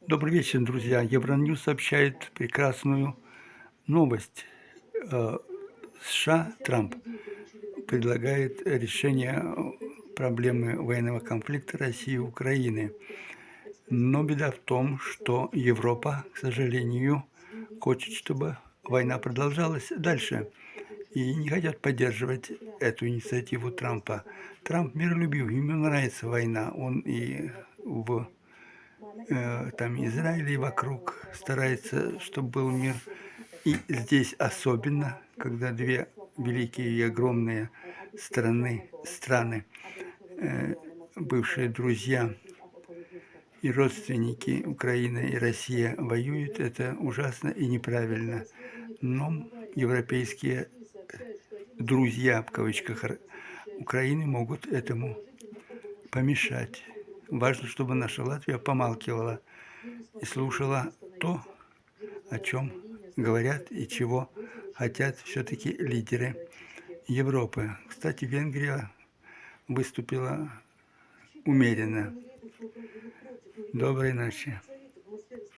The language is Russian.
Добрый вечер, друзья. Евроньюз сообщает прекрасную новость. Э, США, Трамп, предлагает решение проблемы военного конфликта России и Украины. Но беда в том, что Европа, к сожалению, хочет, чтобы война продолжалась дальше. И не хотят поддерживать эту инициативу Трампа. Трамп миролюбив, ему нравится война. Он и в там Израиле и вокруг старается, чтобы был мир. И здесь особенно, когда две великие и огромные страны, э, бывшие друзья и родственники Украины и Россия воюют, это ужасно и неправильно. Но европейские «друзья» в кавычках Украины могут этому помешать. Важно, чтобы наша Латвия помалкивала и слушала то, о чем говорят и чего хотят все-таки лидеры Европы. Кстати, Венгрия выступила умеренно. Доброй ночи.